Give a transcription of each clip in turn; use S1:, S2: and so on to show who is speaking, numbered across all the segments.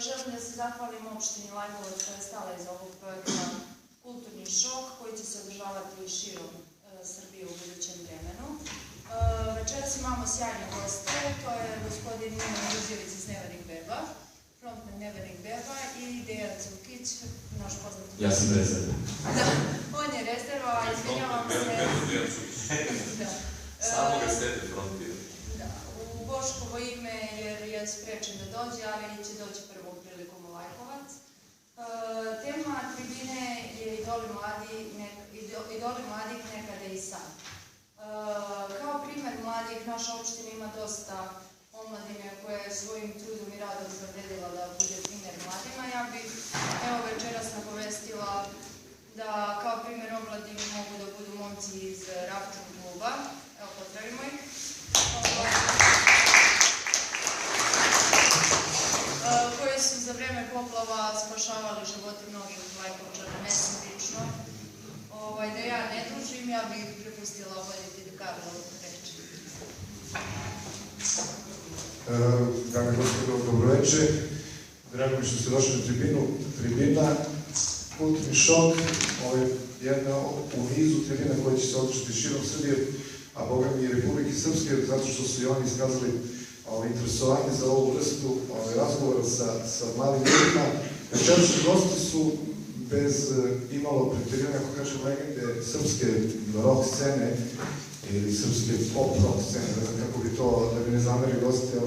S1: Želim da se zahvalim opštini Lajkovac koja je stala iz ovog projekta Kulturni šok koji će se održavati širom Srbije u budućem vremenu. Večeras imamo sjajne goste, to je gospodin Milan Đurđević iz Nevernih beba, frontman Nevernih beba i Dejan Cukić, naš poznati...
S2: Ja sam rezerva.
S1: Da, on je rezerva, izvinjavam se...
S3: Dejan Cukić. Samo ga sede frontir.
S1: Da, u Boškovo ime jer je sprečen da dođe, ali će doći prvom prilikom u Lajkovac. Tema tribine je idoli mladih nekada i sad. Kao primer mladih, naša opština ima dosta omladine koja je svojim trudom i radom zadedila da bude primer mladima. Ja bih evo večeras napovestila da kao primer omladine mogu da budu momci iz Ravčun kluba. Evo, pozdravimo ih. Koji su za vreme poplava spašavali živote mnogih Lajkovčana, ne sam lično. Da ja ne dužim, ja bih prepustila obaditi da kažu reči.
S4: Dame i gospodo, dobroveče. Drago mi što ste došli na tribinu. Tribina Kulturni šok, ovo je jedna u nizu tribina koja će se održati širom Srbije, a boga mi i Republike Srpske, zato što su i oni iskazali interesovanje za ovu vrstu razgovora sa mladim ljudima. Večerašnji gosti su bez imalo preterivanja, ako kažem, legende srpske rock scene ili srpske pop rock scene, ne znam kako bi to, da bi ne zamerili goste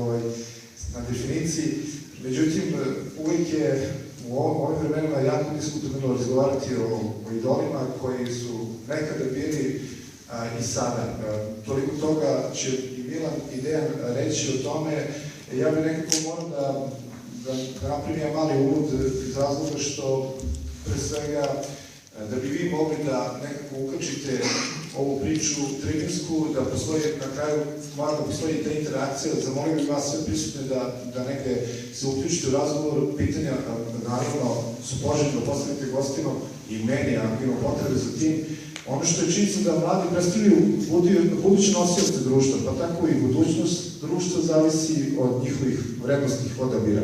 S4: na definiciji. Međutim, uvijek je u ovim vremenima jako diskutabilno razgovarati o idolima koji su nekada bili i sada. Toliko toga će i Milan i Dejan reći o tome. Ja bih nekako morao da napravim mali uvod iz razloga što pre svega da bi vi mogli da nekako ukačite ovu priču tribinsku, da postoji na kraju, mora da postoji ta interakcija, zamolim bih vas sve prisutne da negde se uključite u razgovor, pitanja naravno su poželjno da postavite gostima i meni, ako imam potrebe za tim. Ono što je činjenica da mladi predstavljaju buduće nosioce društva, pa tako i budućnost društva zavisi od njihovih vrednostnih odabira.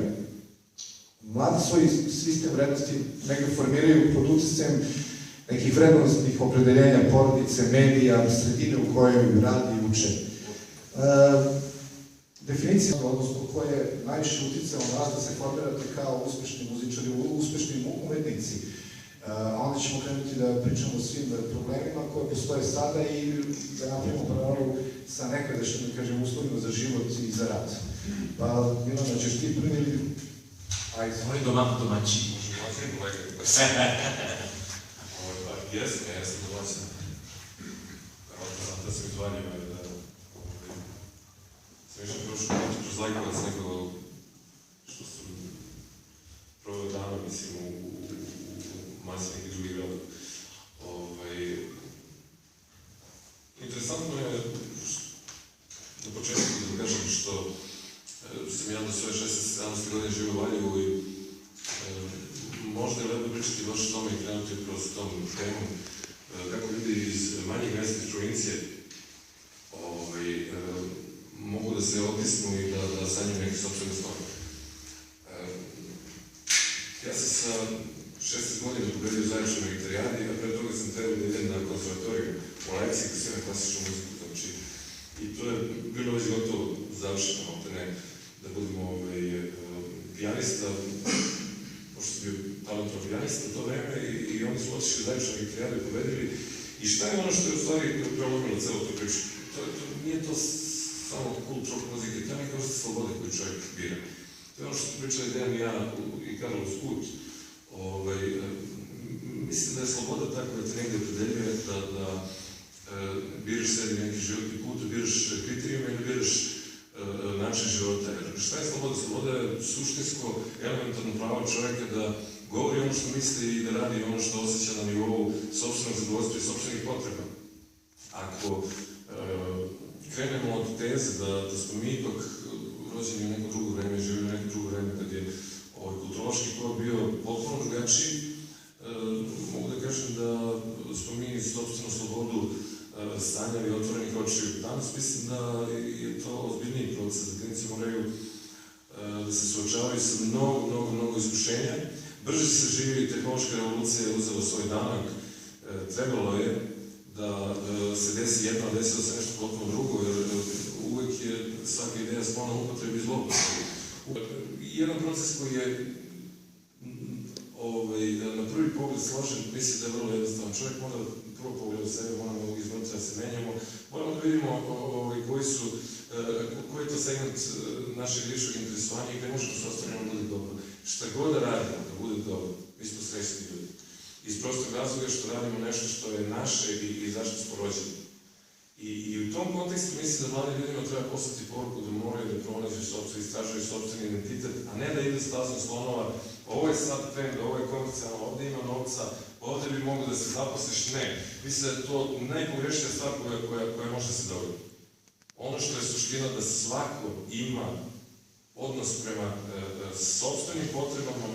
S4: Mladi svoj sistem vrednosti nekako formiraju pod uticajem nekih vrednostnih opredeljenja porodice, medija, sredine u kojoj radi i uče. Definicija, odnosno koja je najviše uticala na vas da se formirate kao uspešni muzičari, uspešni umetnici. Onda ćemo krenuti da pričamo o svim problemima koje postoje sada i da napravimo paralelu sa nekadašnjim, da kažem, uslovima za život i za rad. Pa, Milana, ćeš ti prvi ili...
S2: Ajde, oni domaći.
S3: Domaći kolega. Jesam domaćin. Da sam izvanio, da sam išao kroz Lajkovac nekako što su prvo dana, mislim, u masi nekih drugih gradova. Interesantno je na početku da kažem što sam ja do svoje 16-17 godine živio u Valjevu i možda je lepo pričati baš o tome i krenuti kroz tom temu kako ljudi iz manjih mesta iz provincije mogu da se otisnu i da sanjaju neke sopstvene snove. Ja sam sa 16 godina pobedio u Zaječarnoj gitarijadi, a pre toga sam trebao da idem na konservatoriju u Leipzigu, sve na klasičnu muziku, znači, i to je bilo već gotovo završeno, ovdje ne, da budemo pijanista, pošto sam bio talentovan pijanista u to vreme, i oni su otišli u Zaječarnoj gitarijadi i pobedili. I šta je ono što je u stvari prelomilo celo to priču? Nije to samo kult rock muzike, to je neka vrsta slobode koju čovjek bira. To je ono što su pričali Dejan i ja i Karlo Skut. Mislim da je sloboda tako da te negde opredeljuje da biraš sebi neki životni put, da biraš kriterijume ili biraš način života. Šta je sloboda? Sloboda je suštinsko, elementarno pravo čovjeka da govori ono što misli i da radi ono što osjeća na nivou sopstvenog zadovoljstva i sopstvenih potreba. Ako krenemo od teze da smo mi ipak rođeni u neko drugo vreme, živili u neko drugo vreme kad je kulturološki kod bio potpuno drugačiji, mogu da kažem da smo mi sopstvenu slobodu sanjali otvorenih očiju. Danas mislim da je to ozbiljniji proces, da klinici moraju da se suočavaju suočavaju sa mnogo iskušenja. Brže se živi, tehnološka revolucija je uzela svoj danak. Trebalo je da se desi jedno, a desilo se nešto potpuno drugo, jer uvek je svaka ideja sklona upotrebi i zlopotrebi. Jedan proces koji je na prvi pogled složen, mislim da je vrlo jednostavan. Čovjek mora prvo pogled u sebe, moramo iznutra da se menjamo, moramo da vidimo koji je to segment našeg ličnog interesovanja i gde možemo se ostavljamo da bude dobro. Šta god da radimo, da bude dobro, mi smo srećni ljudi. Iz prostog razloga što radimo nešto što je naše i zašto smo rođeni. I u tom kontekstu mislim da mladim ljudima treba poslati poruku da moraju da pronađu sopstveni, istražuju sopstveni identitet, a ne da ide stazom slonova, ovo je sad trend, ovo je komercijalno, ovde ima novca, ovde bi mogu da se zaposliš, ne. Mislim da je to najpogrešnija stvar koja može da se dogodi. Ono što je suština da svako ima odnos prema sopstvenim potrebama,